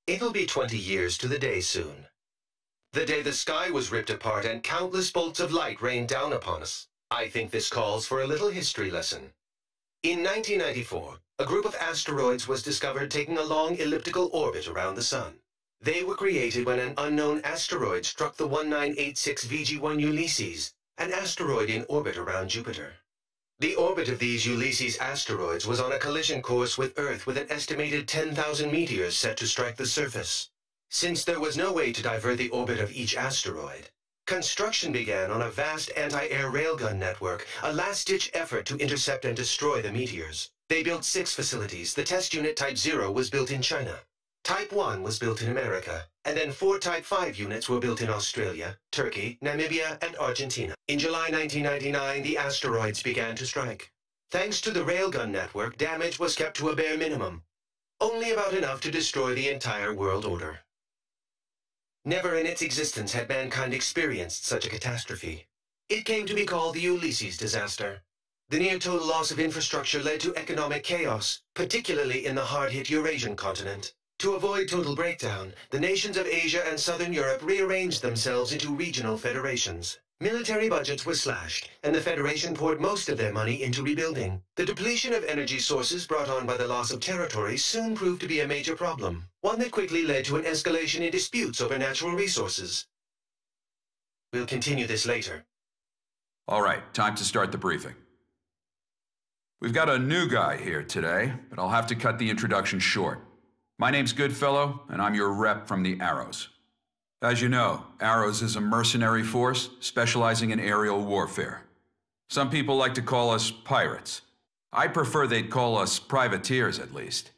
It'll be 20 years to the day soon. The day the sky was ripped apart and countless bolts of light rained down upon us. I think this calls for a little history lesson. In 1994, a group of asteroids was discovered taking a long elliptical orbit around the Sun. They were created when an unknown asteroid struck the 1986 VG1 Ulysses, an asteroid in orbit around Jupiter. The orbit of these Ulysses asteroids was on a collision course with Earth with an estimated 10,000 meteors set to strike the surface. Since there was no way to divert the orbit of each asteroid, construction began on a vast anti-air railgun network, a last-ditch effort to intercept and destroy the meteors. They built 6 facilities. The test unit Type 0 was built in China. Type 1 was built in America, and then 4 Type 5 units were built in Australia, Turkey, Namibia, and Argentina. In July 1999, the asteroids began to strike. Thanks to the railgun network, damage was kept to a bare minimum, only about enough to destroy the entire world order. Never in its existence had mankind experienced such a catastrophe. It came to be called the Ulysses disaster. The near-total loss of infrastructure led to economic chaos, particularly in the hard-hit Eurasian continent. To avoid total breakdown, the nations of Asia and Southern Europe rearranged themselves into regional federations. Military budgets were slashed, and the Federation poured most of their money into rebuilding. The depletion of energy sources brought on by the loss of territory soon proved to be a major problem, one that quickly led to an escalation in disputes over natural resources. We'll continue this later. All right, time to start the briefing. We've got a new guy here today, but I'll have to cut the introduction short. My name's Goodfellow, and I'm your rep from the Arrows. As you know, Arrows is a mercenary force specializing in aerial warfare. Some people like to call us pirates. I prefer they'd call us privateers, at least.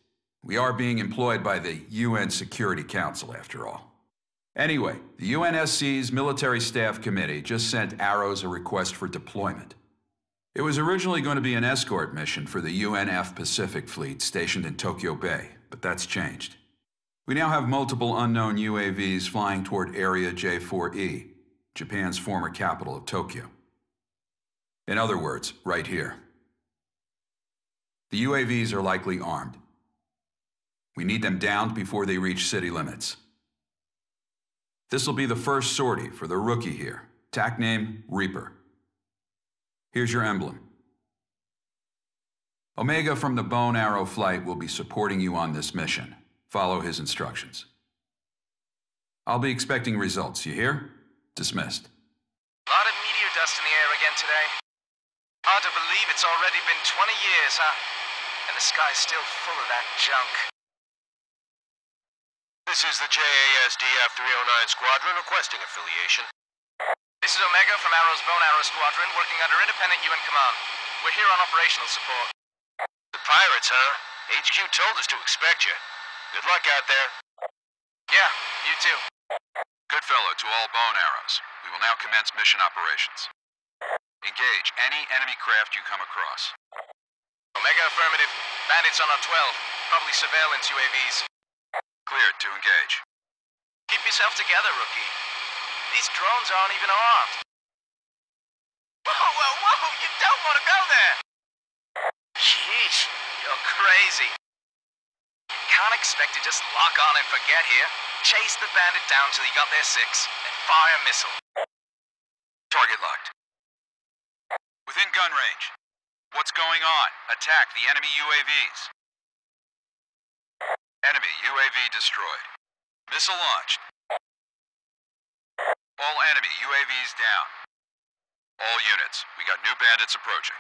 We are being employed by the UN Security Council, after all. Anyway, the UNSC's Military Staff Committee just sent Arrows a request for deployment. It was originally going to be an escort mission for the UNF Pacific Fleet stationed in Tokyo Bay, but that's changed. We now have multiple unknown UAVs flying toward Area J4E, Japan's former capital of Tokyo. In other words, right here. The UAVs are likely armed. We need them downed before they reach city limits. This will be the first sortie for the rookie here, TAC name Reaper. Here's your emblem. Omega from the Bone Arrow Flight will be supporting you on this mission. Follow his instructions. I'll be expecting results, you hear? Dismissed. A lot of meteor dust in the air again today. Hard to believe it's already been 20 years, huh? And the sky's still full of that junk. This is the JASDF 309 Squadron requesting affiliation. This is Omega from Arrow's Bone Arrow Squadron, working under independent UN command. We're here on operational support. The pirates, huh? HQ told us to expect you. Good luck out there. Yeah, you too. Goodfellow to all Bone Arrows. We will now commence mission operations. Engage any enemy craft you come across. Omega affirmative. Bandits on our 12. Probably surveillance UAVs. Cleared to engage. Keep yourself together, rookie. These drones aren't even armed. Whoa, whoa, whoa! You don't want to go there! Sheesh, you're crazy. Can't expect to just lock on and forget here. Chase the bandit down till you got their 6, then fire a missile. Target locked. Within gun range. What's going on? Attack the enemy UAVs. Enemy UAV destroyed. Missile launched. All enemy UAVs down. All units, we got new bandits approaching.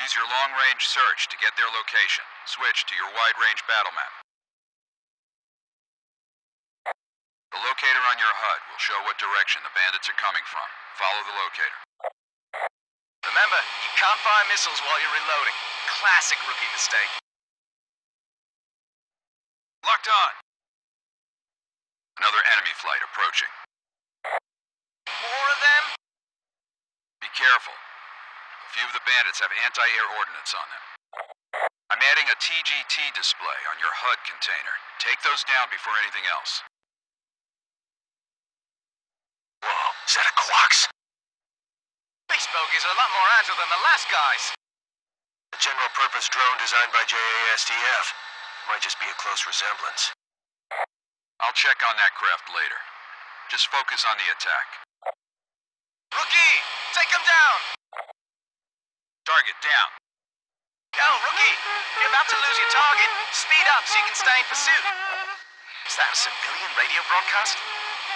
Use your long-range search to get their location. Switch to your wide-range battle map. The locator on your HUD will show what direction the bandits are coming from. Follow the locator. Remember, you can't fire missiles while you're reloading. Classic rookie mistake. Locked on. Another enemy flight approaching. More of them? Be careful. A few of the bandits have anti-air ordnance on them. I'm adding a TGT display on your HUD container. Take those down before anything else. Whoa, is that a Quox? These bogies are a lot more agile than the last guys. A general-purpose drone designed by JASDF. Might just be a close resemblance. I'll check on that craft later. Just focus on the attack. Rookie, take him down! Target down. Oh, Rookie, you're about to lose your target. Speed up so you can stay in pursuit. Is that a civilian radio broadcast?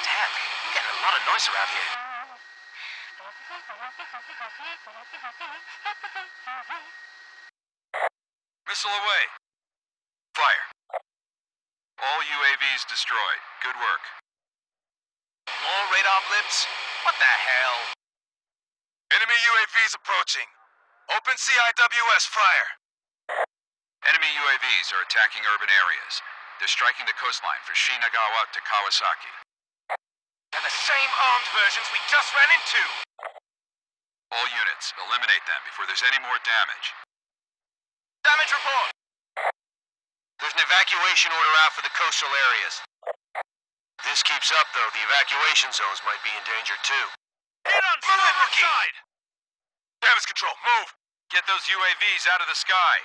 Damn, I'm getting a lot of noise around here. Missile away. Fire. All UAVs destroyed. Good work. More radar blips? What the hell? Enemy UAVs approaching. Open CIWS fire. Enemy UAVs are attacking urban areas. They're striking the coastline for Shinagawa to Kawasaki. They're the same armed versions we just ran into. All units, eliminate them before there's any more damage. Damage report. There's an evacuation order out for the coastal areas. If this keeps up, though, the evacuation zones might be in danger, too. Hit on Move it, side! Damage control, move! Get those UAVs out of the sky.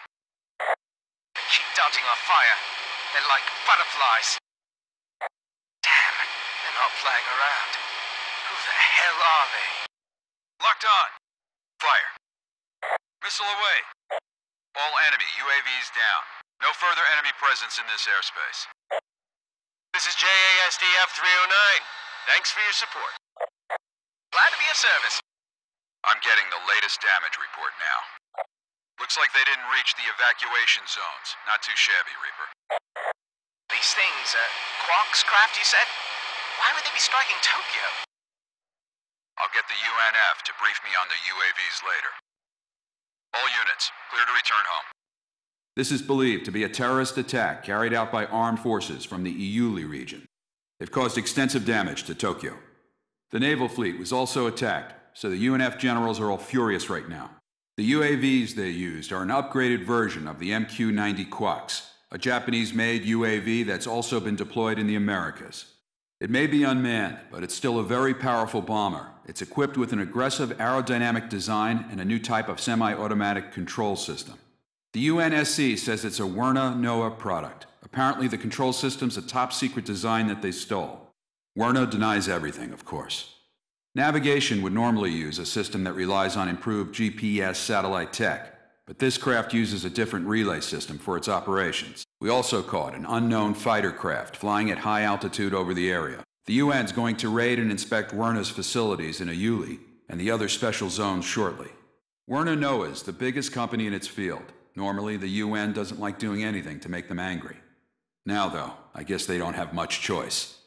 They keep dodging our fire. They're like butterflies. Damn, they're not playing around. Who the hell are they? Locked on. Fire. Missile away. All enemy UAVs down. No further enemy presence in this airspace. This is JASDF 309. Thanks for your support. Glad to be of service. I'm getting the latest damage report now. Looks like they didn't reach the evacuation zones. Not too shabby, Reaper. These things, Quark's craft, you said? Why would they be striking Tokyo? I'll get the UNF to brief me on the UAVs later. All units, clear to return home. This is believed to be a terrorist attack carried out by armed forces from the Iuli region. They've caused extensive damage to Tokyo. The naval fleet was also attacked, so the UNF generals are all furious right now. The UAVs they used are an upgraded version of the MQ-90 Quaks, a Japanese-made UAV that's also been deployed in the Americas. It may be unmanned, but it's still a very powerful bomber. It's equipped with an aggressive aerodynamic design and a new type of semi-automatic control system. The UNSC says it's a Werner NOAA product. Apparently the control system's a top-secret design that they stole. Werner denies everything, of course. Navigation would normally use a system that relies on improved GPS satellite tech, but this craft uses a different relay system for its operations. We also caught an unknown fighter craft flying at high altitude over the area. The UN's going to raid and inspect Werner's facilities in Iuli and the other special zones shortly. Werner NOAA is the biggest company in its field. Normally, the UN doesn't like doing anything to make them angry. Now, though, I guess they don't have much choice.